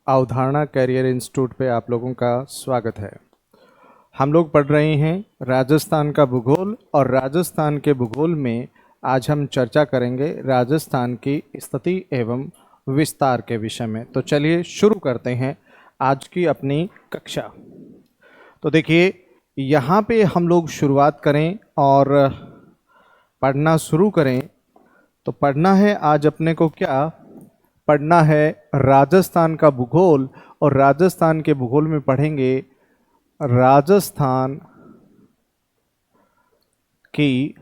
अवधारणा career institute पे आप लोगों का स्वागत है। हम लोग पढ़ रहे हैं राजस्थान का भूगोल और राजस्थान के भूगोल में आज हम चर्चा करेंगे राजस्थान की स्थिति एवं विस्तार के विषय में। तो चलिए शुरू करते हैं आज की अपनी कक्षा। तो देखिए यहाँ पे हम लोग शुरुआत करें और पढ़ना शुरू करें। तो पढ़ना है आज अपने को क्या पढ़ना है, राजस्थान का भूगोल। और राजस्थान के भूगोल में पढ़ेंगे राजस्थान की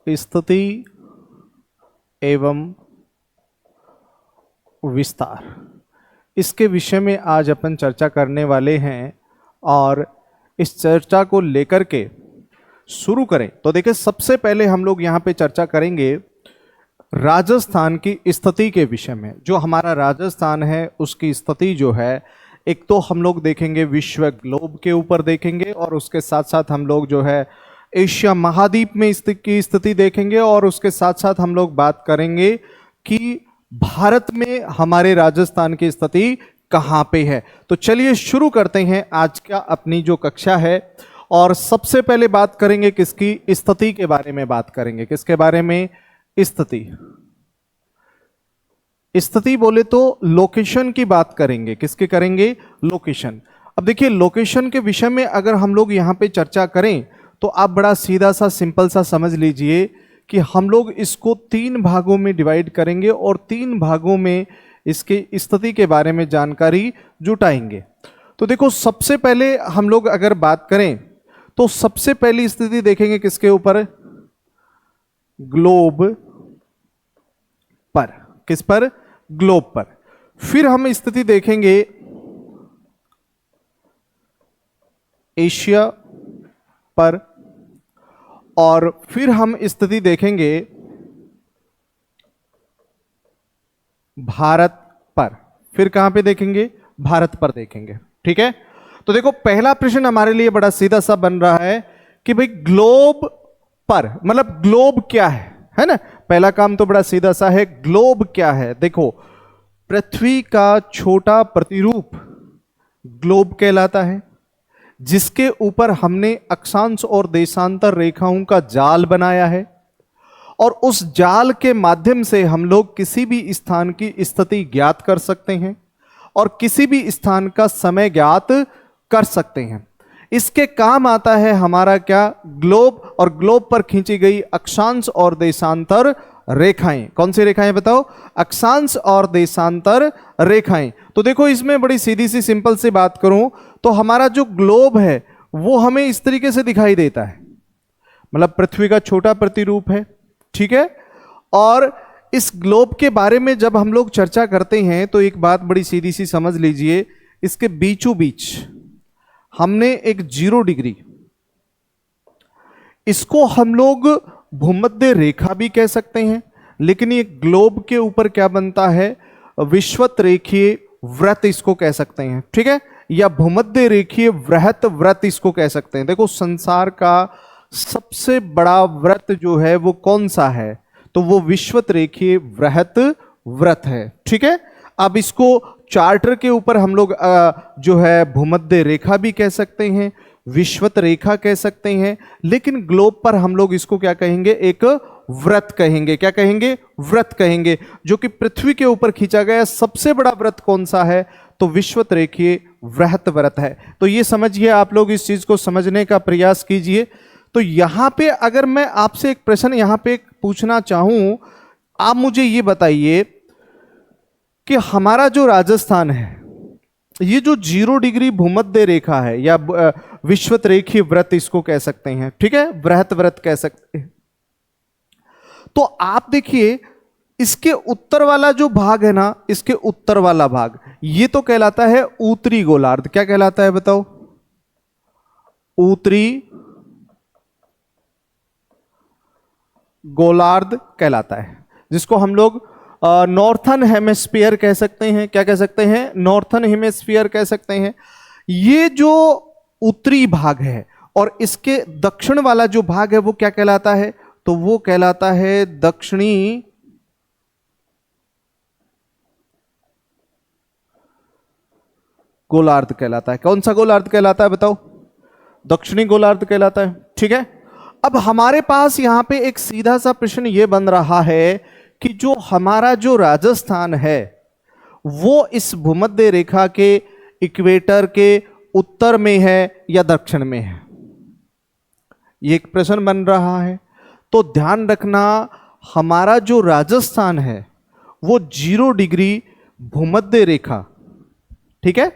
स्थिति एवं विस्तार, इसके विषय में आज अपन चर्चा करने वाले हैं। और इस चर्चा को लेकर के शुरू करें तो देखिए सबसे पहले हम लोग यहाँ पे चर्चा करेंगे राजस्थान की स्थिति के विषय में। जो हमारा राजस्थान है उसकी स्थिति जो है, एक तो हम लोग देखेंगे विश्व ग्लोब के ऊपर देखेंगे और उसके साथ साथ हम लोग जो है एशिया महाद्वीप में की स्थिति देखेंगे और उसके साथ साथ हम लोग बात करेंगे कि भारत में हमारे राजस्थान की स्थिति कहाँ पे है। तो चलिए शुरू करते हैं आज का अपनी जो कक्षा है। और सबसे पहले बात करेंगे किसकी, स्थिति के बारे में बात करेंगे। किसके बारे में? स्थिति। स्थिति बोले तो लोकेशन की बात करेंगे। किसकी करेंगे? लोकेशन। अब देखिए लोकेशन के विषय में अगर हम लोग यहाँ पे चर्चा करें तो आप बड़ा सीधा सा सिंपल सा समझ लीजिए कि हम लोग इसको 3 भागों में डिवाइड करेंगे और 3 भागों में इसके स्थिति के बारे में जानकारी जुटाएंगे। तो देखो सबसे पहले हम लोग अगर बात करें तो सबसे पहली स्थिति देखेंगे किसके ऊपर? ग्लोब पर। किस पर? ग्लोब पर। फिर हम स्थिति देखेंगे एशिया पर और फिर हम स्थिति देखेंगे भारत पर। फिर कहां पे देखेंगे? भारत पर देखेंगे। ठीक है। तो देखो पहला प्रश्न हमारे लिए बड़ा सीधा सा बन रहा है कि भाई ग्लोब पर मतलब ग्लोब क्या है ना। पहला काम तो बड़ा सीधा सा है, ग्लोब क्या है। देखो पृथ्वी का छोटा प्रतिरूप ग्लोब कहलाता है, जिसके ऊपर हमने अक्षांश और देशांतर रेखाओं का जाल बनाया है और उस जाल के माध्यम से हम लोग किसी भी स्थान की स्थिति ज्ञात कर सकते हैं और किसी भी स्थान का समय ज्ञात कर सकते हैं। इसके काम आता है हमारा क्या? ग्लोब। और ग्लोब पर खींची गई अक्षांश और देशांतर रेखाएं। कौन सी रेखाएं बताओ? अक्षांश और देशांतर रेखाएं। तो देखो इसमें बड़ी सीधी सी सिंपल सी बात करूं तो हमारा जो ग्लोब है वो हमें इस तरीके से दिखाई देता है, मतलब पृथ्वी का छोटा प्रतिरूप है। ठीक है। और इस ग्लोब के बारे में जब हम लोग चर्चा करते हैं तो एक बात बड़ी सीधी सी समझ लीजिए, इसके बीचों बीच हमने एक 0 डिग्री, इसको हम लोग भूमध्य रेखा भी कह सकते हैं, लेकिन ये ग्लोब के ऊपर क्या बनता है? विषुवत रेखीय वृत्त इसको कह सकते हैं। ठीक है। या भूमध्य रेखीय वृत्त वृत्त इसको कह सकते हैं। देखो संसार का सबसे बड़ा वृत्त जो है वो कौन सा है? तो वो विषुवत रेखीय वृत्त वृत्त है। ठीक है। अब इसको चार्टर के ऊपर हम लोग जो है भूमध्य रेखा भी कह सकते हैं, विषुवत रेखा कह सकते हैं, लेकिन ग्लोब पर हम लोग इसको क्या कहेंगे? एक वृत्त कहेंगे। क्या कहेंगे? वृत्त कहेंगे। जो कि पृथ्वी के ऊपर खींचा गया सबसे बड़ा वृत्त कौन सा है? तो विषुवत रेखीय वृत्त वृत्त है। तो ये समझिए, आप लोग इस चीज को समझने का प्रयास कीजिए। तो यहां पे अगर मैं आपसे एक प्रश्न यहां पे पूछना चाहूं, आप मुझे ये बताइए कि हमारा जो राजस्थान है, ये जो 0 डिग्री भूमध्य रेखा है या विषुवत रेखीय वृत्त इसको कह सकते हैं। ठीक है। वृत्त वृत्त कह सकते हैं। तो आप देखिए इसके उत्तर वाला जो भाग है ना, इसके उत्तर वाला भाग ये तो कहलाता है उत्तरी गोलार्ध। क्या कहलाता है बताओ? उत्तरी गोलार्ध कहलाता है, जिसको हम लोग नॉर्थन हेमिस्फीयर कह सकते हैं। क्या कह सकते हैं? नॉर्थन हेमिस्फीयर कह सकते हैं। ये जो उत्तरी भाग है और इसके दक्षिण वाला जो भाग है वो क्या कहलाता है? तो वो कहलाता है दक्षिणी गोलार्ध कहलाता है। कौन सा गोलार्ध कहलाता है बताओ? दक्षिणी गोलार्ध कहलाता है। ठीक है, अब हमारे पास यहां पे एक सीधा सा प्रश्न ये बन रहा है कि जो हमारा जो राजस्थान है वो इस भूमध्य रेखा के इक्वेटर के उत्तर में है या दक्षिण में है, ये एक प्रश्न बन रहा है। तो ध्यान रखना, हमारा जो राजस्थान है वो 0 डिग्री भूमध्य रेखा, ठीक है,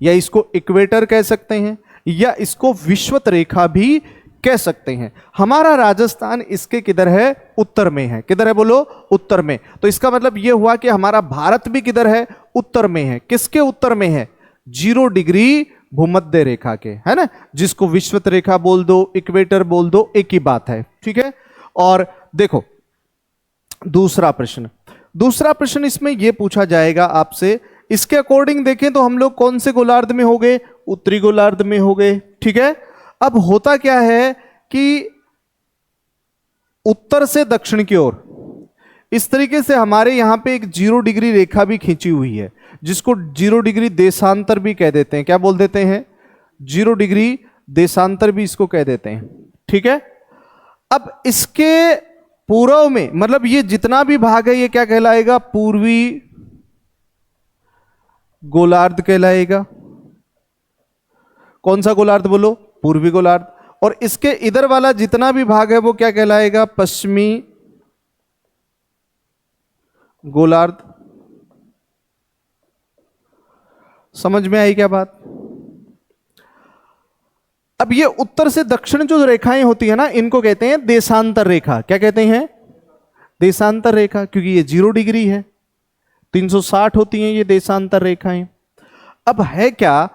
या इसको इक्वेटर कह सकते हैं या इसको विषुवत रेखा भी कह सकते हैं। हमारा राजस्थान इसके किधर है? उत्तर में है। किधर है बोलो? उत्तर में। तो इसका मतलब यह हुआ कि हमारा भारत भी किधर है? उत्तर में है। किसके उत्तर में है? 0 डिग्री भूमध्य रेखा के, है ना, जिसको विषुवत रेखा बोल दो, इक्वेटर बोल दो, एक ही बात है। ठीक है, और देखो दूसरा प्रश्न इसमें यह पूछा जाएगा आपसे, इसके अकॉर्डिंग देखें तो हम लोग कौन से गोलार्ध में हो गए? उत्तरी गोलार्ध में हो गए। ठीक है, अब होता क्या है कि उत्तर से दक्षिण की ओर इस तरीके से हमारे यहां पे एक 0 डिग्री रेखा भी खींची हुई है, जिसको 0 डिग्री देशांतर भी कह देते हैं। क्या बोल देते हैं? 0 डिग्री देशांतर भी इसको कह देते हैं। ठीक है, अब इसके पूर्व में, मतलब ये जितना भी भाग है ये क्या कहलाएगा? पूर्वी गोलार्ध कहलाएगा। कौन सा गोलार्ध बोलो? पूर्वी गोलार्ध। और इसके इधर वाला जितना भी भाग है वो क्या कहलाएगा? पश्चिमी गोलार्ध। समझ में आई क्या बात? अब ये उत्तर से दक्षिण जो रेखाएं होती है ना, इनको कहते हैं देशांतर रेखा। क्या कहते हैं? देशांतर रेखा, क्योंकि ये 0 डिग्री है, 360 होती हैं ये देशांतर रेखाएं। अब है क्या,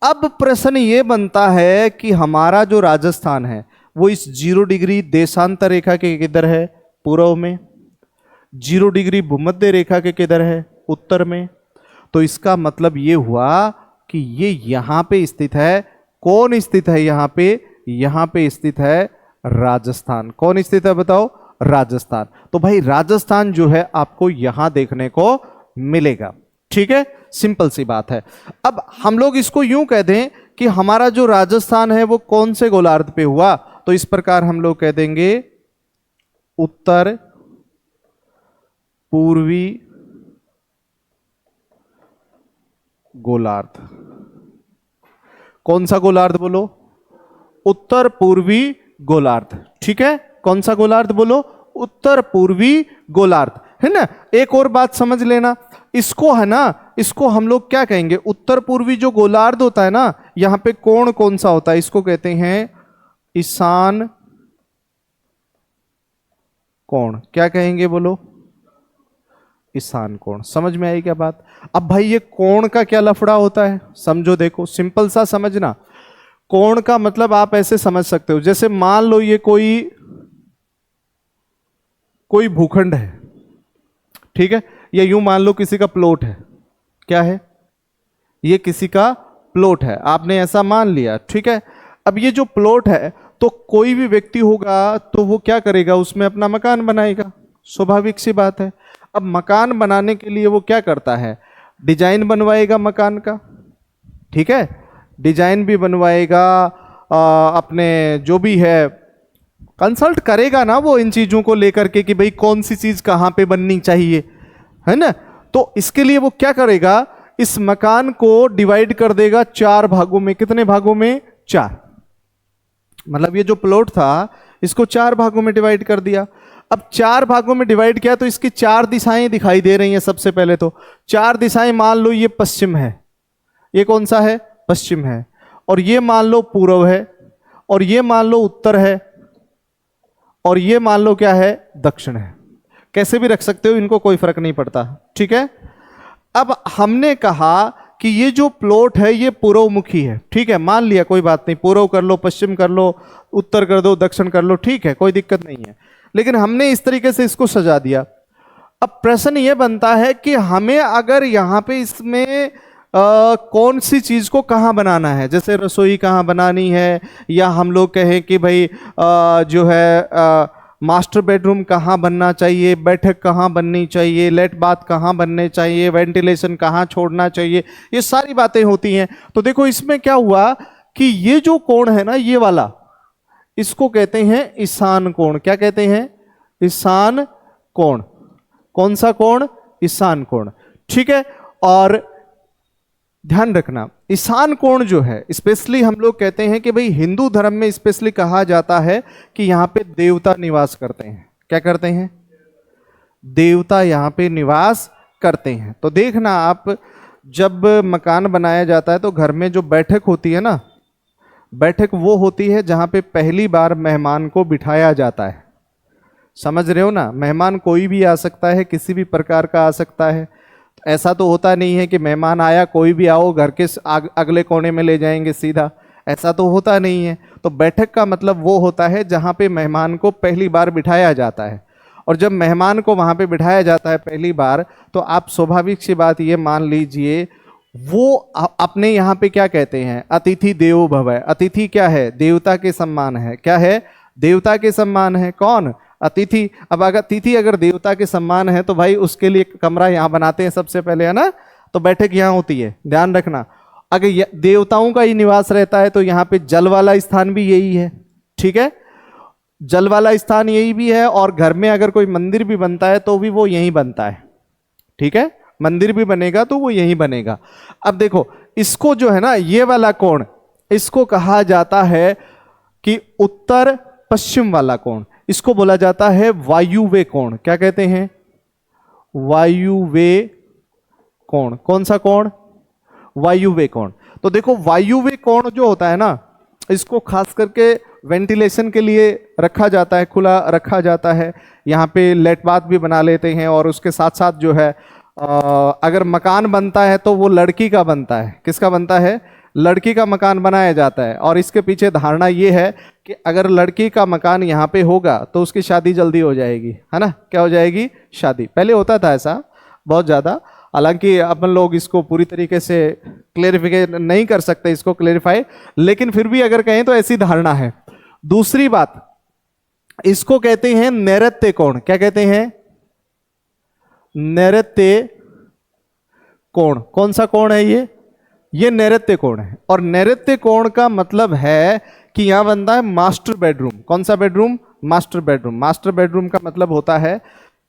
अब प्रश्न ये बनता है कि हमारा जो राजस्थान है वो इस 0 डिग्री देशांतर रेखा के किधर है? पूर्व में। 0 डिग्री भूमध्य रेखा के किधर है? उत्तर में। तो इसका मतलब ये हुआ कि ये यहां पे स्थित है। कौन स्थित है यहां पे? यहां पे स्थित है राजस्थान। कौन स्थित है बताओ? राजस्थान। तो भाई राजस्थान जो है आपको यहां देखने को मिलेगा। ठीक है, सिंपल सी बात है। अब हम लोग इसको यूं कह दें कि हमारा जो राजस्थान है वो कौन से गोलार्ध पे हुआ, तो इस प्रकार हम लोग कह देंगे उत्तर पूर्वी गोलार्ध। कौन सा गोलार्ध बोलो? उत्तर पूर्वी गोलार्ध। ठीक है, कौन सा गोलार्ध बोलो? उत्तर पूर्वी गोलार्ध, है ना। एक और बात समझ लेना, इसको है ना, इसको हम लोग क्या कहेंगे? उत्तर पूर्वी जो गोलार्ध होता है ना, यहां पे कोण कौन सा होता है? इसको कहते हैं ईशान कोण। क्या कहेंगे बोलो? ईशान कोण। समझ में आई क्या बात? अब भाई ये कोण का क्या लफड़ा होता है समझो। देखो सिंपल सा समझना, कोण का मतलब आप ऐसे समझ सकते हो, जैसे मान लो ये कोई भूखंड है, ठीक है, या यूं मान लो किसी का प्लॉट है। क्या है? ये किसी का प्लॉट है, आपने ऐसा मान लिया, ठीक है। अब ये जो प्लॉट है तो कोई भी व्यक्ति होगा तो वो क्या करेगा? उसमें अपना मकान बनाएगा, स्वाभाविक सी बात है। अब मकान बनाने के लिए वो क्या करता है? डिजाइन बनवाएगा मकान का, ठीक है, डिजाइन भी बनवाएगा, अपने जो भी है कंसल्ट करेगा ना वो इन चीजों को लेकर के कि भाई कौन सी चीज कहां पे बननी चाहिए, है ना। तो इसके लिए वो क्या करेगा? इस मकान को डिवाइड कर देगा 4 भागों में। कितने भागों में? 4। मतलब ये जो प्लॉट था इसको 4 भागों में डिवाइड कर दिया। अब 4 भागों में डिवाइड किया तो इसकी 4 दिशाएं दिखाई दे रही हैं। सबसे पहले तो 4 दिशाएं, मान लो ये पश्चिम है, ये कौन सा है? पश्चिम है, और ये मान लो पूर्व है, और ये मान लो उत्तर है, और ये मान लो क्या है? दक्षिण है। कैसे भी रख सकते हो, इनको कोई फर्क नहीं पड़ता, ठीक है। अब हमने कहा कि ये जो प्लॉट है ये पूर्वमुखी है, ठीक है, मान लिया, कोई बात नहीं, पूर्व कर लो, पश्चिम कर लो, उत्तर कर दो, दक्षिण कर लो, ठीक है, कोई दिक्कत नहीं है। लेकिन हमने इस तरीके से इसको सजा दिया। अब प्रश्न ये बनता है कि हमें अगर यहाँ पे इसमें कौन सी चीज को कहाँ बनाना है, जैसे रसोई कहाँ बनानी है, या हम लोग कहें कि भाई जो है मास्टर बेडरूम कहाँ बनना चाहिए, बैठक कहाँ बननी चाहिए, लेट बाथ कहाँ बनने चाहिए, वेंटिलेशन कहाँ छोड़ना चाहिए, ये सारी बातें होती हैं। तो देखो इसमें क्या हुआ कि ये जो कोण है ना, ये वाला, इसको कहते हैं ईशान कोण। क्या कहते हैं? ईशान कोण। कौन सा कोण? ईशान कोण। ठीक है। और ध्यान रखना, ईशान कोण जो है स्पेशली हम लोग कहते हैं कि भाई हिंदू धर्म में स्पेशली कहा जाता है कि यहां पे देवता निवास करते हैं। क्या करते हैं? देवता यहां पे निवास करते हैं। तो देखना आप, जब मकान बनाया जाता है तो घर में जो बैठक होती है ना, बैठक वो होती है जहां पे पहली बार मेहमान को बिठाया जाता है। समझ रहे हो ना? मेहमान कोई भी आ सकता है, किसी भी प्रकार का आ सकता है। ऐसा तो होता नहीं है कि मेहमान आया कोई भी आओ घर के अगले कोने में ले जाएंगे सीधा, ऐसा तो होता नहीं है। तो बैठक का मतलब वो होता है जहाँ पे मेहमान को पहली बार बिठाया जाता है। और जब मेहमान को वहाँ पे बिठाया जाता है पहली बार, तो आप स्वाभाविक सी बात ये मान लीजिए, वो अपने यहाँ पे क्या कहते हैं? अतिथि देवो भव। अतिथि क्या है? देवता के सम्मान है। क्या है? देवता के सम्मान है। कौन? अतिथि। अब अगर अतिथि अगर देवता के सम्मान है तो भाई उसके लिए कमरा यहाँ बनाते हैं सबसे पहले, है ना? तो बैठक यहाँ होती है। ध्यान रखना, अगर देवताओं का ही निवास रहता है तो यहाँ पे जल वाला स्थान भी यही है। ठीक है, जल वाला स्थान यही भी है। और घर में अगर कोई मंदिर भी बनता है तो भी वो यही बनता है। ठीक है, मंदिर भी बनेगा तो वो यही बनेगा। अब देखो इसको जो है ना, ये वाला कोण, इसको कहा जाता है कि उत्तर पश्चिम वाला कोण, इसको बोला जाता है वायुव्य कोण। क्या कहते हैं? वायुव्य कोण। कौन सा कोण? वायुव्य कोण। तो देखो वायुव्य कोण जो होता है ना, इसको खास करके वेंटिलेशन के लिए रखा जाता है, खुला रखा जाता है। यहाँ पे लेट बाथ भी बना लेते हैं। और उसके साथ साथ जो है अगर मकान बनता है तो वो लड़की का बनता है। किसका बनता है? लड़की का मकान बनाया जाता है। और इसके पीछे धारणा ये है कि अगर लड़की का मकान यहाँ पे होगा तो उसकी शादी जल्दी हो जाएगी, है ना? क्या हो जाएगी? शादी। पहले होता था ऐसा बहुत ज़्यादा, हालांकि अपन लोग इसको पूरी तरीके से क्लेरिफाई नहीं कर सकते, इसको क्लेरिफाई, लेकिन फिर भी अगर कहें तो ऐसी धारणा है। दूसरी बात, इसको कहते हैं नैऋत्य कोण। क्या कहते हैं? नैऋत्य कोण। कौन सा कोण है ये नैऋत्य कोण है। और नैऋत्य कोण का मतलब है कि यहां बनता है मास्टर बेडरूम। कौन सा bedroom? Master bedroom. Master bedroom का मतलब होता है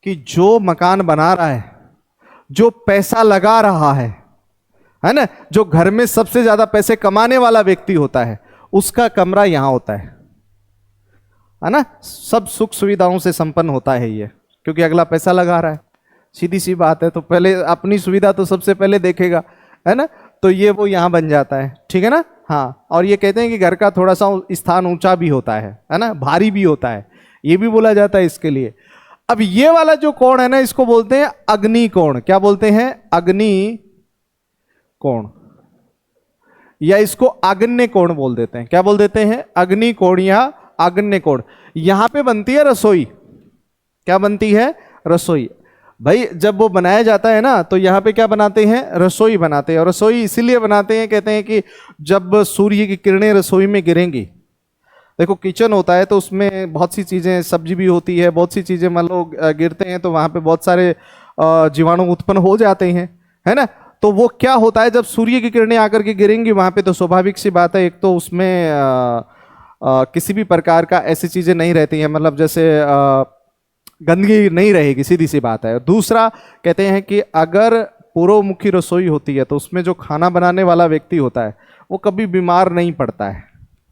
कि जो मकान बना रहा है, जो पैसा लगा रहा है ना, जो घर में सबसे ज्यादा पैसे कमाने वाला व्यक्ति होता है, उसका कमरा यहां होता है ना? सब सुख सुविधाओं से संपन्न होता है ये, क्योंकि अगला पैसा लगा रहा है। सीधी सी बात है। तो पहले अपनी सुविधा तो सबसे पहले देखेगा, है ना? तो ये वो यहां बन जाता है। ठीक है ना? हाँ। और ये कहते हैं कि घर का थोड़ा सा स्थान ऊंचा भी होता है ना, भारी भी होता है, ये भी बोला जाता है इसके लिए। अब ये वाला जो कोण है ना, इसको बोलते हैं अग्नि कोण। क्या बोलते हैं? अग्नि कोण, या इसको आग्नेय कोण बोल देते हैं। क्या बोल देते हैं? अग्नि कोण या आग्नेय कोण। यहां पे बनती है रसोई। क्या बनती है? रसोई। भाई जब वो बनाया जाता है ना, तो यहाँ पे क्या बनाते हैं? रसोई बनाते हैं। और रसोई इसीलिए बनाते हैं, कहते हैं कि जब सूर्य की किरणें रसोई में गिरेंगी, देखो किचन होता है तो उसमें बहुत सी चीज़ें, सब्जी भी होती है, बहुत सी चीज़ें मान लो गिरते हैं तो वहाँ पे बहुत सारे जीवाणु उत्पन्न हो जाते हैं, है ना? तो वो क्या होता है, जब सूर्य की किरणें आकर के गिरेंगी वहाँ पे, तो स्वाभाविक सी बात है, एक तो उसमें किसी भी प्रकार का ऐसी चीज़ें नहीं रहती हैं, मतलब जैसे गंदगी नहीं रहेगी, सीधी सी बात है। दूसरा कहते हैं कि अगर पूर्वमुखी रसोई होती है तो उसमें जो खाना बनाने वाला व्यक्ति होता है वो कभी बीमार नहीं पड़ता है,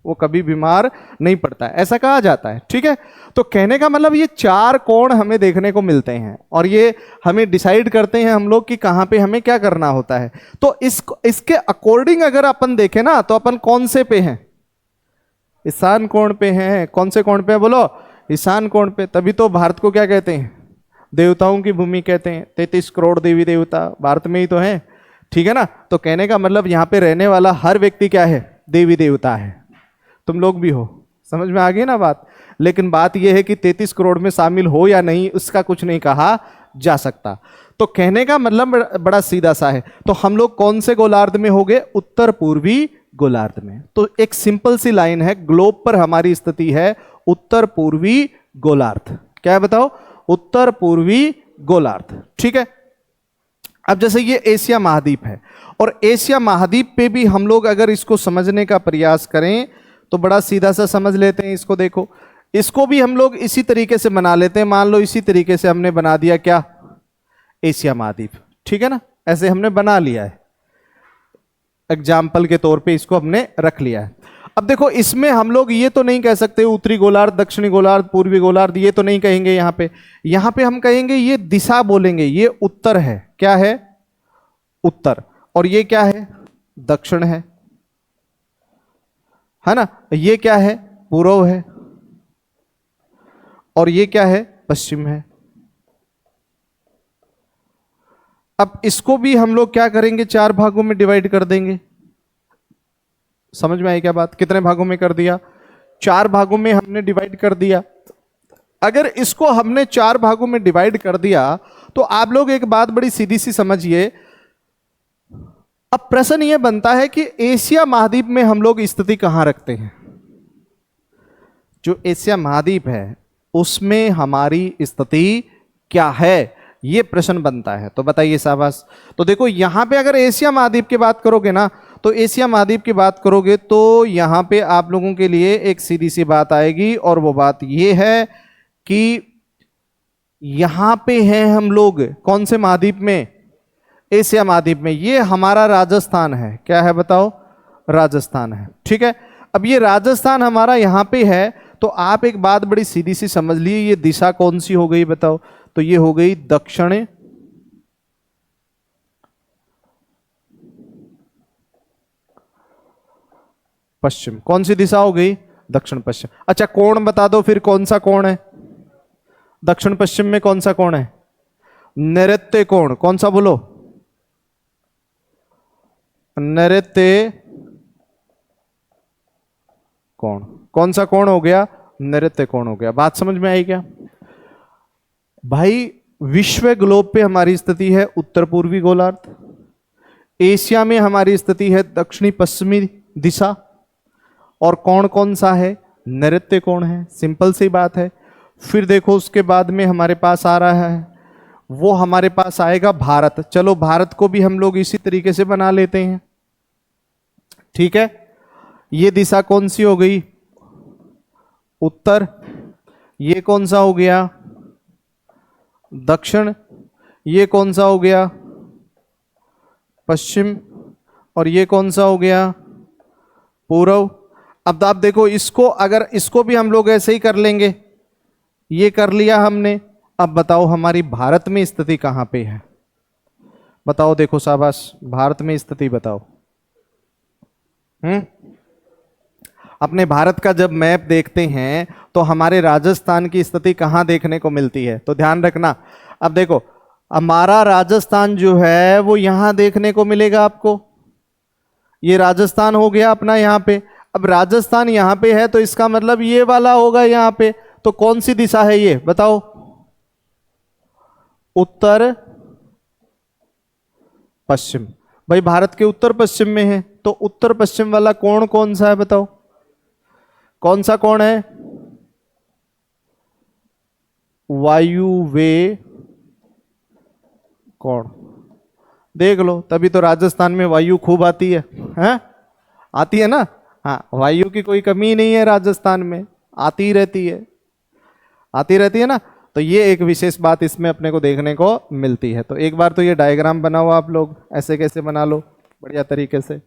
वो कभी बीमार नहीं पड़ता है, ऐसा कहा जाता है। ठीक है, तो कहने का मतलब ये चार कोण हमें देखने को मिलते हैं और ये हमें डिसाइड करते हैं हम लोग कि कहाँ पे हमें क्या करना होता है। तो इसके अकॉर्डिंग अगर अपन देखें ना, तो अपन कौन से पे हैं? ईशान कोण पे हैं। कौन से कोण पे है बोलो? ईशान कोण पे। तभी तो भारत को क्या कहते हैं? देवताओं की भूमि कहते हैं। 33 करोड़ देवी देवता भारत में ही तो हैं। ठीक है ना? तो कहने का मतलब यहाँ पे रहने वाला हर व्यक्ति क्या है? देवी देवता है। तुम लोग भी हो। समझ में आ गई ना बात? लेकिन बात यह है कि 33 करोड़ में शामिल हो या नहीं, उसका कुछ नहीं कहा जा सकता। तो कहने का मतलब बड़ा सीधा सा है। तो हम लोग कौन से गोलार्ध में हो गए? उत्तर पूर्वी गोलार्ध में। तो एक सिंपल सी लाइन है, ग्लोब पर हमारी स्थिति है उत्तर पूर्वी गोलार्ध। क्या है बताओ? उत्तर पूर्वी गोलार्ध। ठीक है। अब जैसे ये एशिया महाद्वीप है, और एशिया महाद्वीप पे भी हम लोग अगर इसको समझने का प्रयास करें तो बड़ा सीधा सा समझ लेते हैं इसको। देखो, इसको भी हम लोग इसी तरीके से बना लेते हैं। मान लो इसी तरीके से हमने बना दिया क्या, एशिया महाद्वीप। ठीक है ना, ऐसे हमने बना लिया है, एग्जाम्पल के तौर पे इसको हमने रख लिया है। अब देखो, इसमें हम लोग ये तो नहीं कह सकते उत्तरी गोलार्ध, दक्षिणी गोलार्ध, पूर्वी गोलार्ध, ये तो नहीं कहेंगे यहां पे। यहां पे हम कहेंगे, ये दिशा बोलेंगे, ये उत्तर है। क्या है? उत्तर। और ये क्या है? दक्षिण है ना। ये क्या है? पूर्व है। और ये क्या है? पश्चिम है। अब इसको भी हम लोग क्या करेंगे, 4 भागों में डिवाइड कर देंगे। समझ में आई क्या बात? कितने भागों में कर दिया? 4 भागों में हमने डिवाइड कर दिया। अगर इसको हमने 4 भागों में डिवाइड कर दिया तो आप लोग एक बात बड़ी सीधी सी समझिए। अब प्रश्न यह बनता है कि एशिया महाद्वीप में हम लोग स्थिति कहां रखते हैं? जो एशिया महाद्वीप है उसमें हमारी स्थिति क्या है, यह प्रश्न बनता है। तो बताइए शाबाश। तो देखो, यहां पे अगर एशिया महाद्वीप की बात करोगे ना, तो एशिया महाद्वीप की बात करोगे तो यहां पे आप लोगों के लिए एक सीधी सी बात आएगी, और वो बात यह है कि यहां पे हैं हम लोग कौन से महाद्वीप में? एशिया महाद्वीप में। ये हमारा राजस्थान है। क्या है बताओ? राजस्थान है। ठीक है। अब ये राजस्थान हमारा यहां पे है, तो आप एक बात बड़ी सीधी सी समझ लीजिए, ये दिशा कौन सी हो गई बताओ? तो ये हो गई दक्षिण पश्चिम। कौन सी दिशा हो गई? दक्षिण पश्चिम। अच्छा, कोण बता दो फिर, कौन सा कोण है दक्षिण पश्चिम में? कौन सा कोण है? नैऋत्य कोण। कौन सा बोलो? नैऋत्य कोण। कौन सा कोण हो गया? नैऋत्य कोण हो गया। बात समझ में आई क्या भाई? विश्व ग्लोब पे हमारी स्थिति है उत्तर पूर्वी गोलार्ध, एशिया में हमारी स्थिति है दक्षिणी पश्चिमी दिशा, और कौन कौन सा है? नैऋत्य कोण है। सिंपल सी बात है। फिर देखो, उसके बाद में हमारे पास आ रहा है, वो हमारे पास आएगा भारत। चलो, भारत को भी हम लोग इसी तरीके से बना लेते हैं। ठीक है। ये दिशा कौन सी हो गई? उत्तर। ये कौन सा हो गया? दक्षिण। ये कौन सा हो गया? पश्चिम। और ये कौन सा हो गया? पूर्व। अब आप देखो, इसको अगर इसको भी हम लोग ऐसे ही कर लेंगे, ये कर लिया हमने। अब बताओ हमारी भारत में स्थिति कहां पे है? बताओ, देखो शाबाश, भारत में स्थिति बताओ। अपने भारत का जब मैप देखते हैं तो हमारे राजस्थान की स्थिति कहां देखने को मिलती है? तो ध्यान रखना। अब देखो, हमारा राजस्थान जो है वो यहां देखने को मिलेगा आपको। ये राजस्थान हो गया अपना यहां पे। अब राजस्थान यहां पे है तो इसका मतलब ये वाला होगा यहां पे। तो कौन सी दिशा है ये बताओ? उत्तर पश्चिम। भाई, भारत के उत्तर पश्चिम में है, तो उत्तर पश्चिम वाला कोण कौन सा है बताओ? कौन सा कोण है? वायुव्य कोण। देख लो, तभी तो राजस्थान में वायु खूब आती है, हैं? आती है ना। हाँ, वायु की कोई कमी नहीं है राजस्थान में, आती ही रहती है, आती रहती है ना। तो ये एक विशेष बात इसमें अपने को देखने को मिलती है। तो एक बार तो ये डायग्राम बनाओ आप लोग, ऐसे कैसे बना लो बढ़िया तरीके से।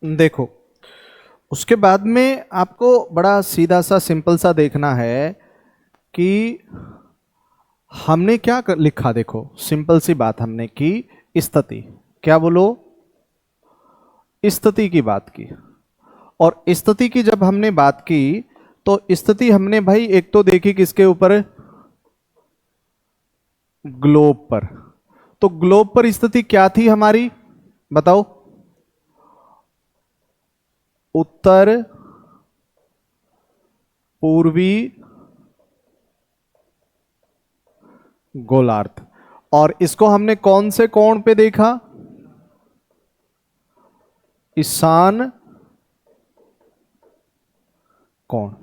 देखो, उसके बाद में आपको बड़ा सीधा सा सिंपल सा देखना है कि हमने क्या लिखा। देखो सिंपल सी बात हमने की, स्थिति, क्या बोलो, स्थिति की बात की। और स्थिति की जब हमने बात की तो स्थिति हमने भाई एक तो देखी किसके ऊपर, ग्लोब पर। तो ग्लोब पर स्थिति क्या थी हमारी, बताओ, उत्तर पूर्वी गोलार्ध। और इसको हमने कौन से कोण पे देखा, ईशान कोण।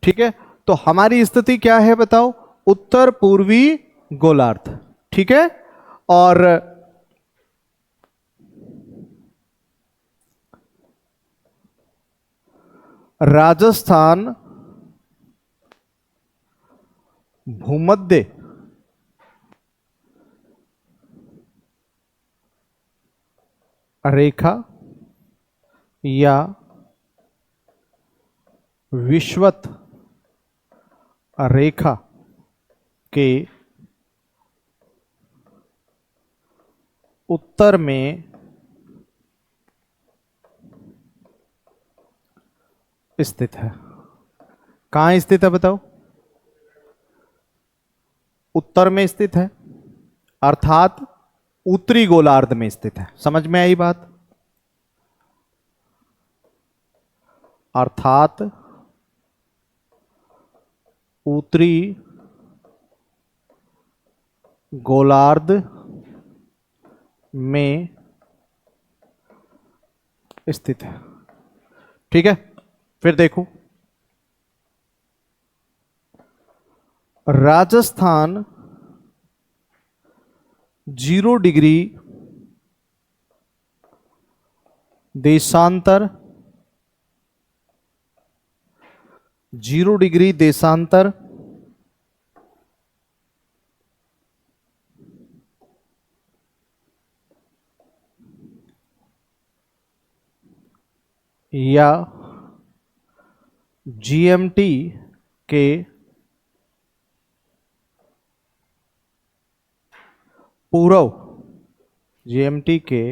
ठीक है, तो हमारी स्थिति क्या है बताओ, उत्तर पूर्वी गोलार्ध। ठीक है, और राजस्थान भूमध्य रेखा या विषुवत रेखा के उत्तर में स्थित है। कहां स्थित है बताओ, उत्तर में स्थित है, अर्थात उत्तरी गोलार्ध में स्थित है। समझ में आई बात, अर्थात उत्तरी गोलार्ध में स्थित है। ठीक है, फिर देखो, राजस्थान 0 डिग्री देशांतर, 0 डिग्री देशांतर या जीएमटी के पूर्व, जीएमटी के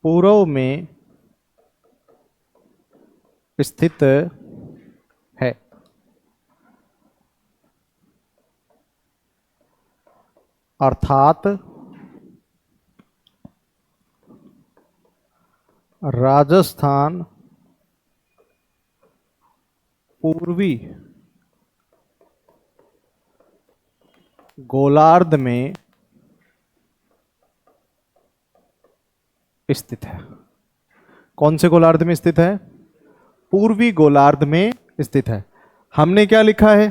पूर्व में स्थित है। अर्थात राजस्थान पूर्वी गोलार्ध में स्थित है। कौन से गोलार्ध में स्थित है, पूर्वी गोलार्ध में स्थित है। हमने क्या लिखा है,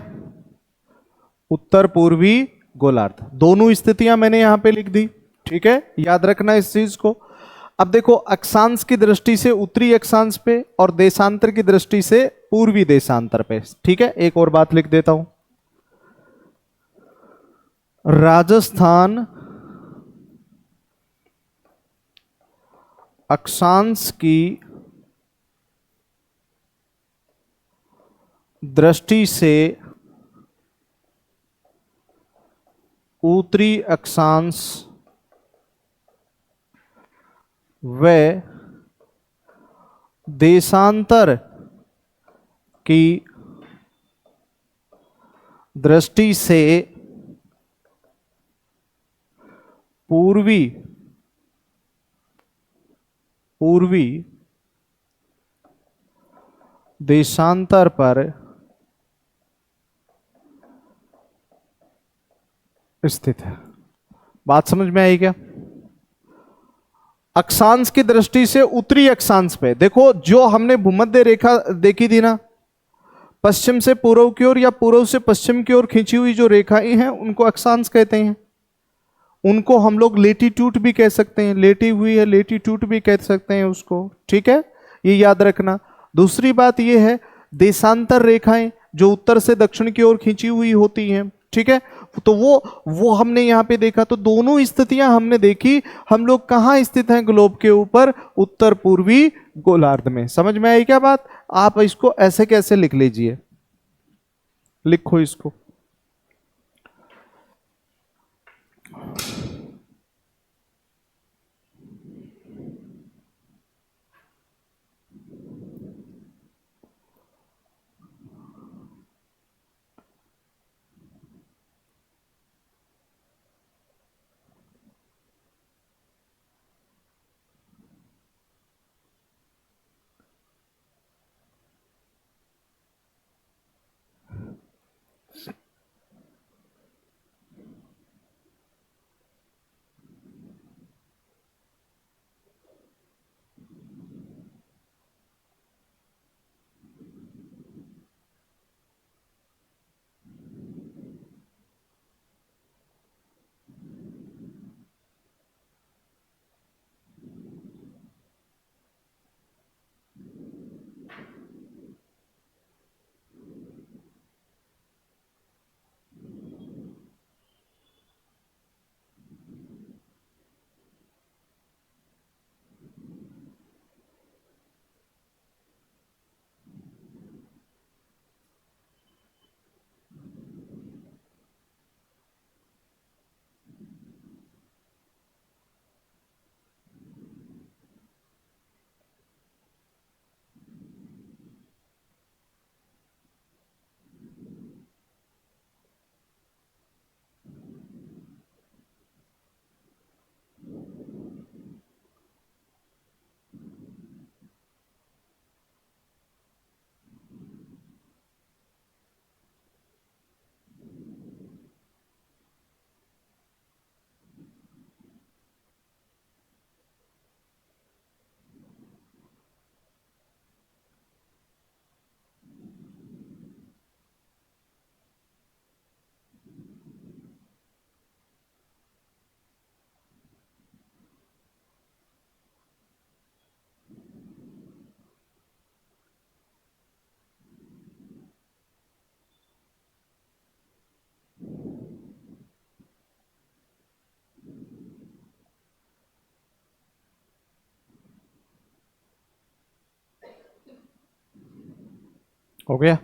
उत्तर पूर्वी गोलार्ध। दोनों स्थितियां मैंने यहां पे लिख दी। ठीक है, याद रखना इस चीज को। अब देखो, अक्षांश की दृष्टि से उत्तरी अक्षांश पे और देशांतर की दृष्टि से पूर्वी देशांतर पे। ठीक है, एक और बात लिख देता हूं, राजस्थान अक्षांश की दृष्टि से उत्तरी अक्षांश व देशांतर की दृष्टि से पूर्वी देशांतर पर स्थित है। बात समझ में आई क्या? अक्षांश की दृष्टि से उत्तरी अक्षांश पे देखो, जो हमने भूमध्य रेखा देखी थी ना, पश्चिम से पूर्व की ओर या पूर्व से पश्चिम की ओर खींची हुई जो रेखाएं हैं उनको अक्षांश कहते हैं। उनको हम लोग लेटीट्यूड भी कह सकते हैं, लेटी हुई है लेटीट्यूड भी कह सकते हैं उसको। ठीक है, ये याद रखना। दूसरी बात ये है, देशांतर रेखाएं जो उत्तर से दक्षिण की ओर खींची हुई होती हैं, ठीक है, तो वो हमने यहाँ पे देखा। तो दोनों स्थितियां हमने देखी। हम लोग कहाँ स्थित हैं ग्लोब के ऊपर? उत्तर पूर्वी गोलार्ध में। समझ में आई क्या बात? आप इसको ऐसे कैसे लिख लीजिए, लिखो इसको। हो गया?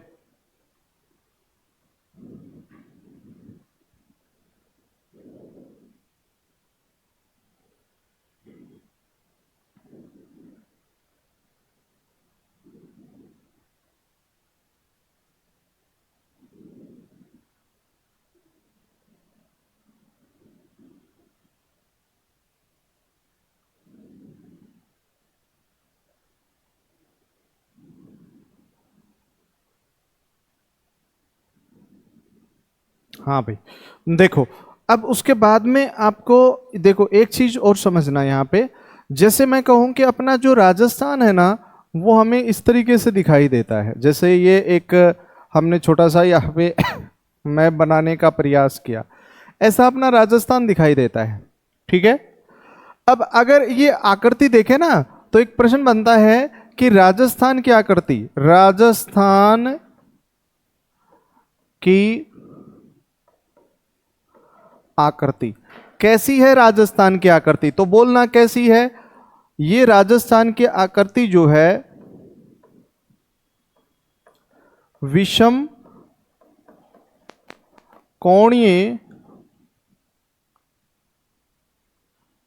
हाँ भाई देखो, अब उसके बाद में आपको देखो एक चीज और समझना यहाँ पे। जैसे मैं कहूँ कि अपना जो राजस्थान है ना, वो हमें इस तरीके से दिखाई देता है। जैसे ये एक हमने छोटा सा यहाँ पे मैप बनाने का प्रयास किया, ऐसा अपना राजस्थान दिखाई देता है। ठीक है, अब अगर ये आकृति देखे ना, तो एक प्रश्न बनता है कि राजस्थान की आकृति, राजस्थान की आकृति कैसी है? राजस्थान की आकृति तो बोलना कैसी है? ये राजस्थान की आकृति जो है विषम कोणीय,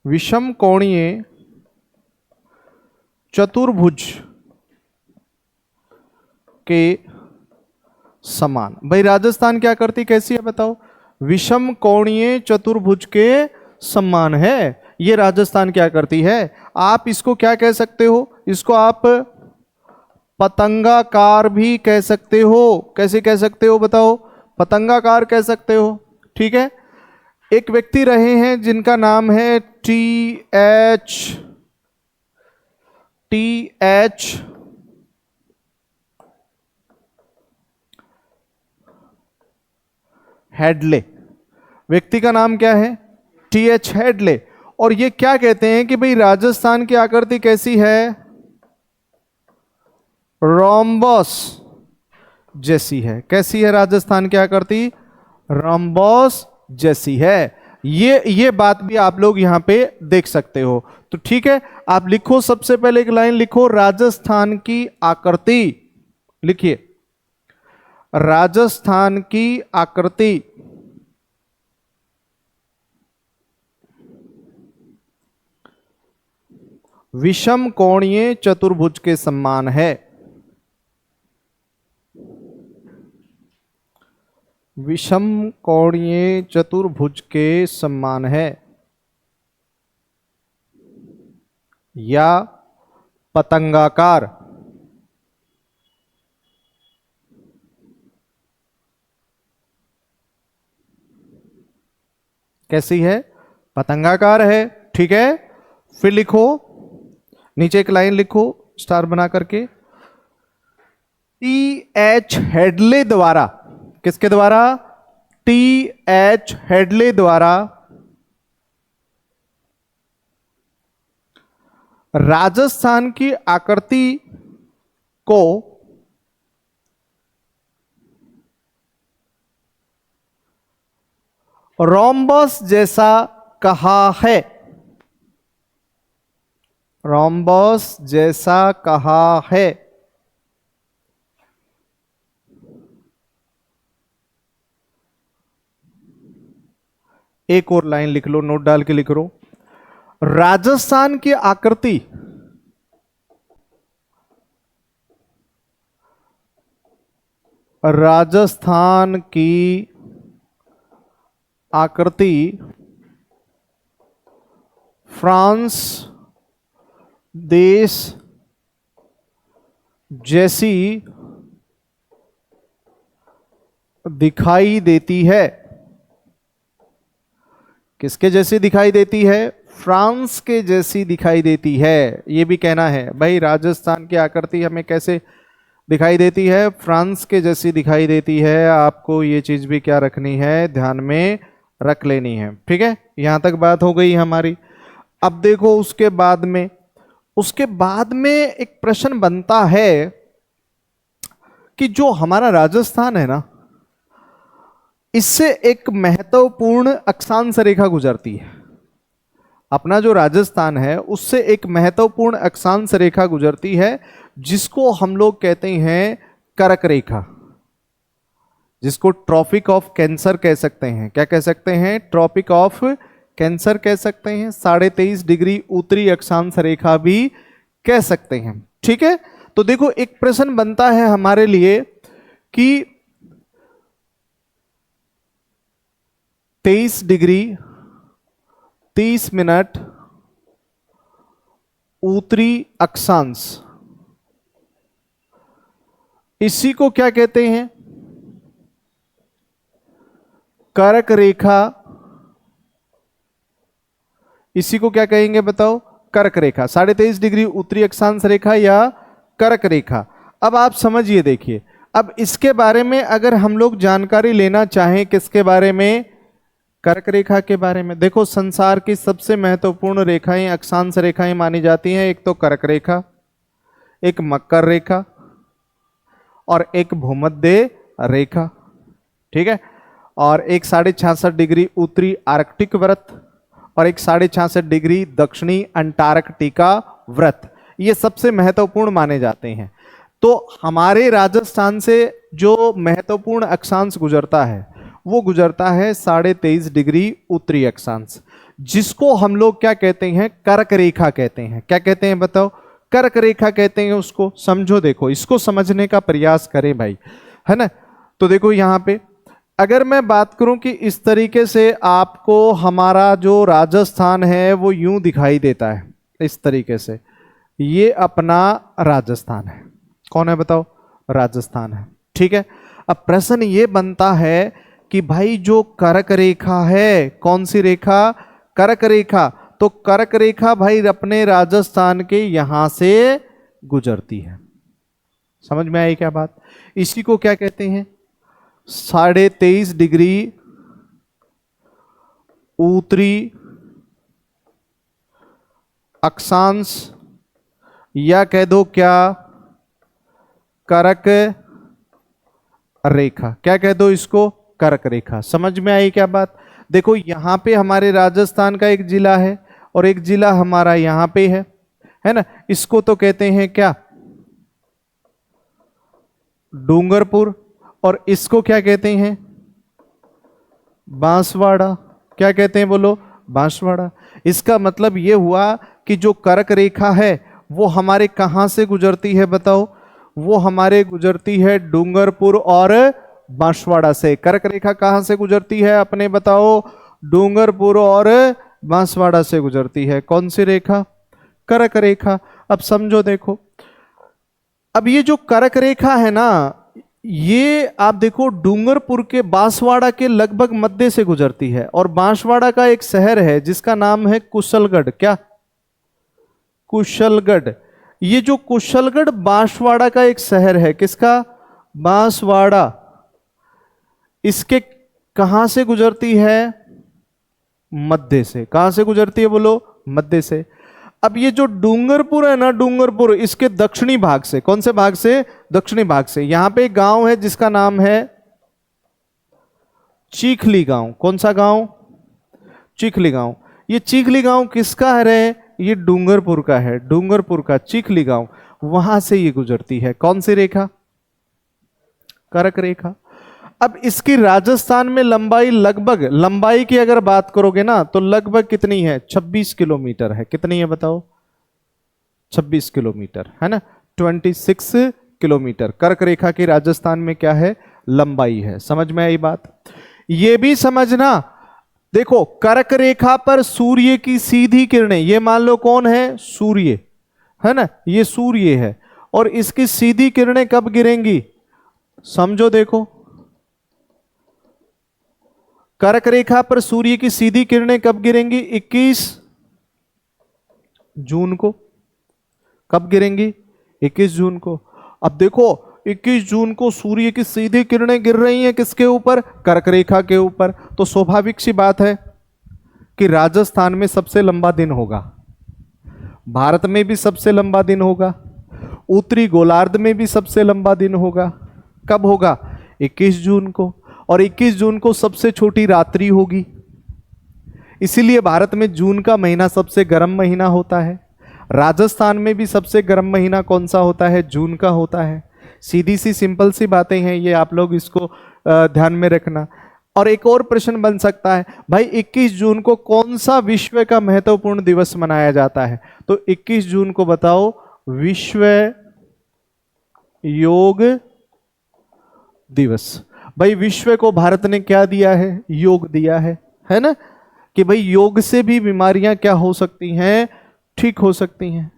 विषम कोणीय चतुर्भुज के समान। भाई राजस्थान की आकृति कैसी है बताओ? विषम कोणीय चतुर्भुज के समान है। ये राजस्थान की आकृति है। आप इसको क्या कह सकते हो? इसको आप पतंगाकार भी कह सकते हो। कैसे कह सकते हो बताओ? पतंगाकार कह सकते हो। ठीक है, एक व्यक्ति रहे हैं जिनका नाम है टी एच हेडले। व्यक्ति का नाम क्या है? T H Hadlee. और ये क्या कहते हैं कि भाई राजस्थान की आकृति कैसी है? रोम्बस जैसी है। कैसी है राजस्थान की आकृति? रोम्बस जैसी है। ये बात भी आप लोग यहां पे देख सकते हो। तो ठीक है, आप लिखो, सबसे पहले एक लाइन लिखो, राजस्थान की आकृति। लिखिए, राजस्थान की आकृति विषम कोणीय चतुर्भुज के समान है। विषम कोणीय चतुर्भुज के समान है या पतंगाकार। कैसी है? पतंगाकार है। ठीक है, फिर लिखो, नीचे एक लाइन लिखो स्टार बना करके, टी एच हेडले द्वारा, किसके द्वारा? टी एच हेडले द्वारा राजस्थान की आकृति को रोम्बस जैसा कहा है। रोम्बस जैसा कहा है। एक और लाइन लिख लो, नोट डाल के लिख लो, राजस्थान की आकृति राजस्थान की आकृति फ्रांस देश जैसी दिखाई देती है। किसके जैसी दिखाई देती है? फ्रांस के जैसी दिखाई देती है। ये भी कहना है भाई, राजस्थान की आकृति हमें कैसे दिखाई देती है? फ्रांस के जैसी दिखाई देती है। आपको ये चीज भी क्या रखनी है, ध्यान में रख लेनी है। ठीक है, यहां तक बात हो गई हमारी। अब देखो, उसके बाद में एक प्रश्न बनता है कि जो हमारा राजस्थान है ना, इससे एक महत्वपूर्ण अक्षांश रेखा गुजरती है। अपना जो राजस्थान है उससे एक महत्वपूर्ण अक्षांश रेखा गुजरती है, जिसको हम लोग कहते हैं कर्क रेखा, जिसको ट्रॉपिक ऑफ कैंसर कह सकते हैं। क्या कह सकते हैं? ट्रॉपिक ऑफ कैंसर कह सकते हैं। 23.5 डिग्री उत्तरी अक्षांश रेखा भी कह सकते हैं। ठीक है, तो देखो, एक प्रश्न बनता है हमारे लिए कि 23 डिग्री 30 मिनट उत्तरी अक्षांश, इसी को क्या कहते हैं? कर्क रेखा। इसी को क्या कहेंगे बताओ? कर्क रेखा। 23.5 डिग्री उत्तरी अक्षांश रेखा या कर्क रेखा। अब आप समझिए, देखिए, अब इसके बारे में अगर हम लोग जानकारी लेना चाहें, किसके बारे में? कर्क रेखा के बारे में। देखो, संसार की सबसे महत्वपूर्ण रेखाएं, अक्षांश रेखाएं मानी जाती हैं। एक तो कर्क रेखा, एक मकर रेखा और एक भूमध्य रेखा। ठीक है, और एक 66.5 डिग्री उत्तरी आर्कटिक व्रत और एक 66.5 डिग्री दक्षिणी अंटार्कटिका व्रत। ये सबसे महत्वपूर्ण माने जाते हैं। तो हमारे राजस्थान से जो महत्वपूर्ण अक्षांश गुजरता है वो गुजरता है 23.5 डिग्री उत्तरी अक्षांश, जिसको हम लोग क्या कहते हैं? कर्क रेखा कहते हैं। क्या कहते हैं बताओ? कर्क रेखा कहते हैं उसको। समझो, देखो, इसको समझने का प्रयास करें भाई, है ना। तो देखो, यहां पे अगर मैं बात करूं कि इस तरीके से आपको हमारा जो राजस्थान है वो यूं दिखाई देता है, इस तरीके से, ये अपना राजस्थान है। कौन है बताओ? राजस्थान है। ठीक है, अब प्रश्न ये बनता है कि भाई जो कर्क रेखा है, कौन सी रेखा? कर्क रेखा। तो कर्क रेखा भाई अपने राजस्थान के यहां से गुजरती है। समझ में आई क्या बात? इसी को क्या कहते हैं? 23.5 डिग्री उत्तरी अक्षांश, या कह दो क्या? कर्क रेखा। क्या कह दो इसको? कर्क रेखा। समझ में आई क्या बात? देखो यहां पे हमारे राजस्थान का एक जिला है और एक जिला हमारा यहां पे है ना। इसको तो कहते हैं क्या, डूंगरपुर, और इसको क्या कहते हैं, बांसवाड़ा। क्या कहते हैं बोलो, बांसवाड़ा। इसका मतलब यह हुआ कि जो कर्क रेखा है वो हमारे कहां से गुजरती है बताओ, वो हमारे गुजरती है डूंगरपुर और बांसवाड़ा से। कर्क रेखा कहां से गुजरती है अपने बताओ, डूंगरपुर और बांसवाड़ा से गुजरती है। कौन सी रेखा, कर्क रेखा। अब समझो देखो, अब ये जो कर्क रेखा है ना, ये आप देखो डूंगरपुर के बांसवाड़ा के लगभग मध्य से गुजरती है, और बांसवाड़ा का एक शहर है जिसका नाम है कुशलगढ़। क्या, कुशलगढ़। ये जो कुशलगढ़ बांसवाड़ा का एक शहर है, किसका, बांसवाड़ा। इसके कहां से गुजरती है, मध्य से। कहां से गुजरती है बोलो, मध्य से। अब ये जो डूंगरपुर है ना, डूंगरपुर इसके दक्षिणी भाग से, कौन से भाग से, दक्षिणी भाग से। यहां पे एक गांव है जिसका नाम है चीखली गांव। कौन सा गांव, चीखली गांव। ये चीखली गांव किसका है, ये डूंगरपुर का है, डूंगरपुर का चीखली गांव। वहां से ये गुजरती है। कौन सी रेखा, कर्क रेखा। अब इसकी राजस्थान में लंबाई, लगभग लंबाई की अगर बात करोगे ना तो लगभग कितनी है, 26 किलोमीटर है। कितनी है बताओ, 26 किलोमीटर है ना, 26 किलोमीटर कर्क रेखा की राजस्थान में क्या है, लंबाई है। समझ में आई बात। ये भी समझना, देखो कर्क रेखा पर सूर्य की सीधी किरणें, ये मान लो कौन है, सूर्य है ना, ये सूर्य है, और इसकी सीधी किरणें कब गिरेंगी, समझो देखो। कर्क रेखा पर सूर्य की सीधी किरणें कब गिरेंगी, 21 जून को। कब गिरेंगी, 21 जून को। अब देखो 21 जून को सूर्य की सीधी किरणें गिर रही हैं किसके ऊपर, कर्क रेखा के ऊपर। तो स्वाभाविक सी बात है कि राजस्थान में सबसे लंबा दिन होगा, भारत में भी सबसे लंबा दिन होगा, उत्तरी गोलार्ध में भी सबसे लंबा दिन होगा। कब होगा, 21 जून को। और 21 जून को सबसे छोटी रात्रि होगी। इसीलिए भारत में जून का महीना सबसे गर्म महीना होता है। राजस्थान में भी सबसे गर्म महीना कौन सा होता है, जून का होता है। सीधी सी सिंपल सी बातें हैं ये, आप लोग इसको ध्यान में रखना। और एक और प्रश्न बन सकता है, भाई 21 जून को कौन सा विश्व का महत्वपूर्ण दिवस मनाया जाता है, तो 21 जून को बताओ विश्व योग दिवस। भाई विश्व को भारत ने क्या दिया है, योग दिया है ना, कि भाई योग से भी बीमारियां क्या हो सकती हैं, ठीक हो सकती हैं।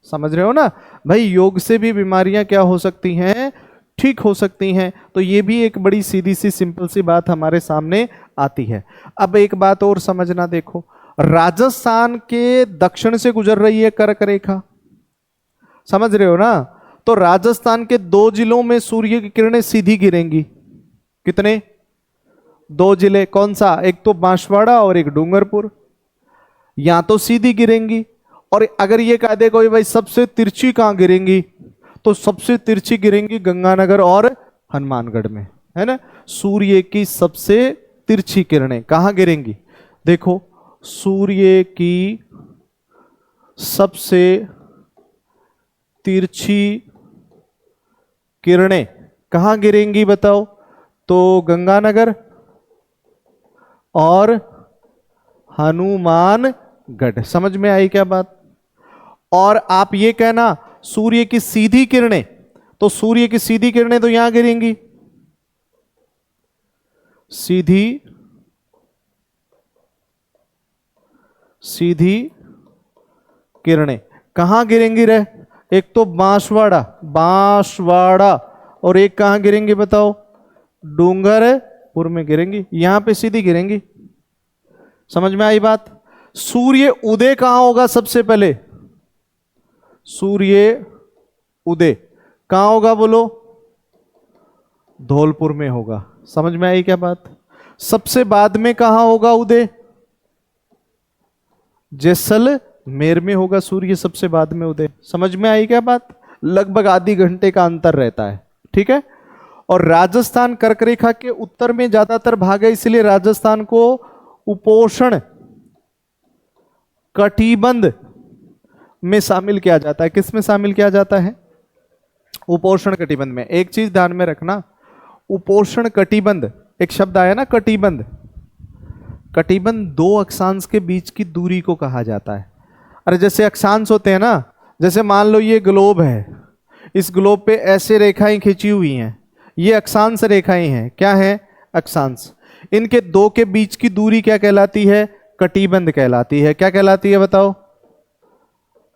समझ रहे हो ना भाई, योग से भी बीमारियां क्या हो सकती हैं, ठीक हो सकती हैं। तो ये भी एक बड़ी सीधी सी सिंपल सी बात हमारे सामने आती है। अब एक बात और समझना, देखो राजस्थान के दक्षिण से गुजर रही है कर्क रेखा, समझ रहे हो ना। तो राजस्थान के 2 जिलों में सूर्य की किरणें सीधी गिरेंगी। कितने, 2 जिले, कौन सा, एक तो बांसवाड़ा और एक डूंगरपुर। यहां तो सीधी गिरेंगी, और अगर ये कह दे कोई भाई सबसे तिरछी कहां गिरेंगी, तो सबसे तिरछी गिरेंगी गंगानगर और हनुमानगढ़ में, है ना। सूर्य की सबसे तिरछी किरणें कहां गिरेंगी, देखो सूर्य की सबसे तिरछी किरणें कहां गिरेंगी बताओ, तो गंगानगर और हनुमानगढ़। समझ में आई क्या बात। और आप ये कहना सूर्य की सीधी किरणें, तो सूर्य की सीधी किरणें तो यहां गिरेंगी, सीधी सीधी किरणें कहां गिरेंगी रे, एक तो बांसवाड़ा, बांसवाड़ा, और एक कहां गिरेंगी बताओ, डूंगरपुर में गिरेंगी। यहां पे सीधी गिरेंगी। समझ में आई बात। सूर्य उदय कहां होगा सबसे पहले, सूर्य उदय कहां होगा बोलो, धौलपुर में होगा। समझ में आई क्या बात। सबसे बाद में कहां होगा उदय, जैसलमेर में होगा सूर्य सबसे बाद में उदय। समझ में आई क्या बात। लगभग आधी घंटे का अंतर रहता है, ठीक है। और राजस्थान कर्क रेखा के उत्तर में ज्यादातर भाग है, इसलिए राजस्थान को उपोष्ण कटिबंध में शामिल किया जाता है। किस में शामिल किया जाता है? उपोष्ण कटिबंध में। एक चीज ध्यान में रखना, उपोष्ण कटिबंध, एक शब्द आया ना कटिबंध, कटिबंध दो अक्षांश के बीच की दूरी को कहा जाता है। अरे जैसे अक्षांश होते हैं ना, जैसे मान लो ये ग्लोब है, इस ग्लोब पे ऐसे रेखाएं खींची हुई हैं, ये अक्षांश रेखाएं हैं। क्या है? अक्षांश। इनके दो के बीच की दूरी क्या कहलाती है? कटिबंध कहलाती है। क्या कहलाती है बताओ?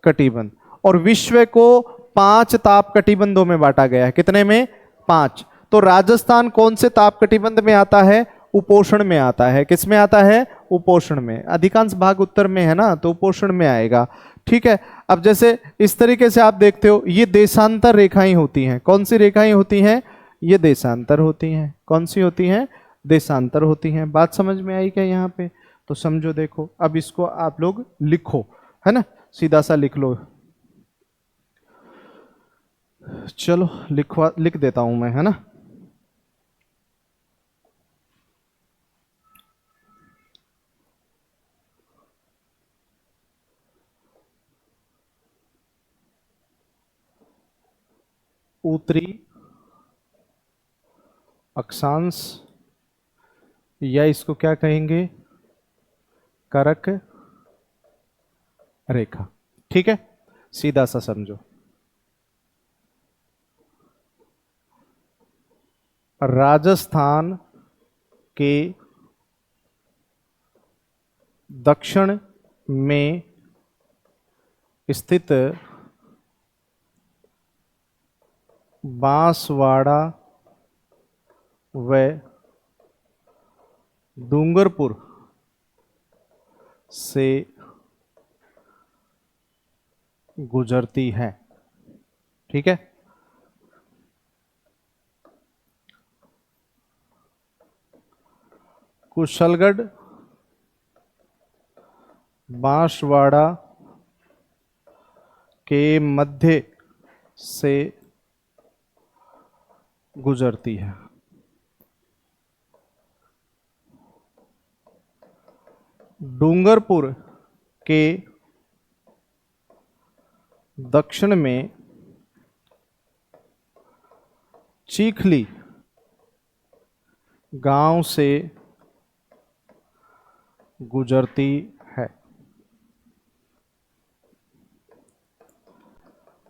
कटिबंध। और विश्व को 5 ताप कटिबंधों में बांटा गया है। कितने में? 5। तो राजस्थान कौन से ताप कटिबंध में आता है? उपोष्ण में आता है। किस में आता है? उपोष्ण में। अधिकांश भाग उत्तर में है ना, तो उपोष्ण में आएगा। ठीक है। अब जैसे इस तरीके से आप देखते हो, ये देशांतर रेखाएं होती हैं। कौन सी रेखाएं होती हैं? ये देशांतर होती हैं। कौन सी होती हैं? देशांतर होती हैं। बात समझ में आई क्या यहाँ पे? तो समझो, देखो अब इसको आप लोग लिखो, है ना, सीधा सा लिख लो। चलो लिख देता हूं मैं, है ना। उत्तरी अक्षांश, या इसको क्या कहेंगे? करक रेखा। ठीक है, सीधा सा समझो। राजस्थान के दक्षिण में स्थित बांसवाड़ा व डूंगरपुर से गुजरती है। ठीक है। कुशलगढ़ बांसवाड़ा के मध्य से गुजरती है। डूंगरपुर के दक्षिण में चीखली गांव से गुजरती है।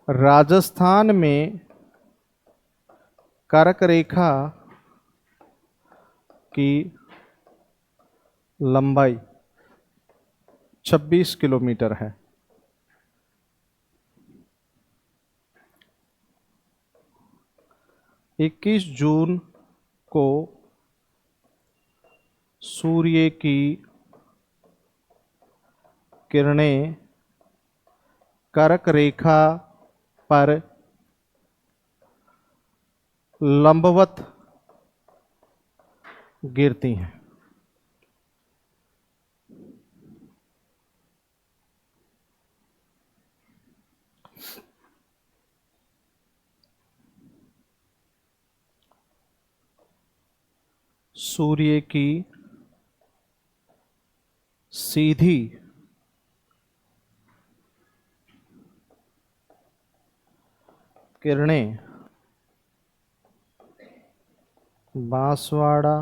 राजस्थान में कर्क रेखा की लंबाई 26 किलोमीटर है। इक्कीस जून को सूर्य की किरणें कर्क रेखा पर लंबवत गिरती हैं। सूर्य की सीधी किरणें बांसवाड़ा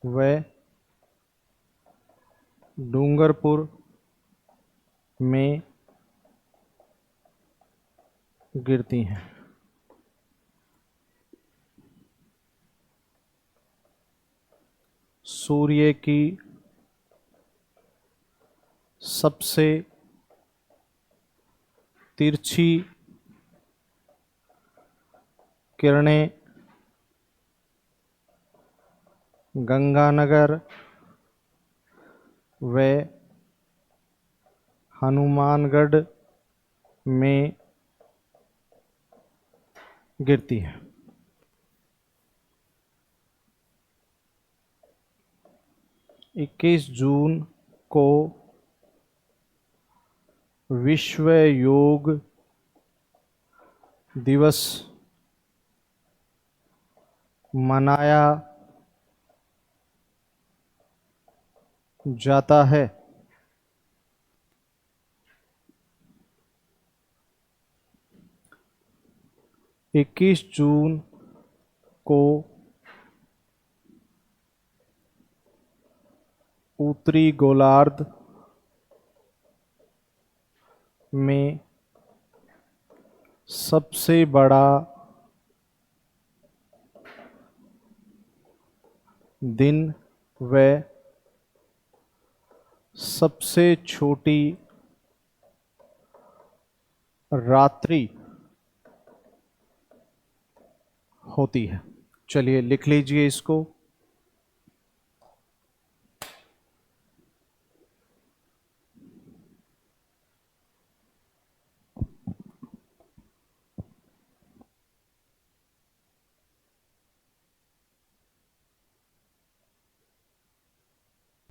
व डूंगरपुर में गिरती हैं। सूर्य की सबसे तिरछी किरणें गंगानगर व हनुमानगढ़ में गिरती है। इक्कीस जून को विश्व योग दिवस मनाया जाता है। 21 जून को उत्तरी गोलार्ध में सबसे बड़ा दिन व सबसे छोटी रात्रि होती है। चलिए लिख लीजिए इसको।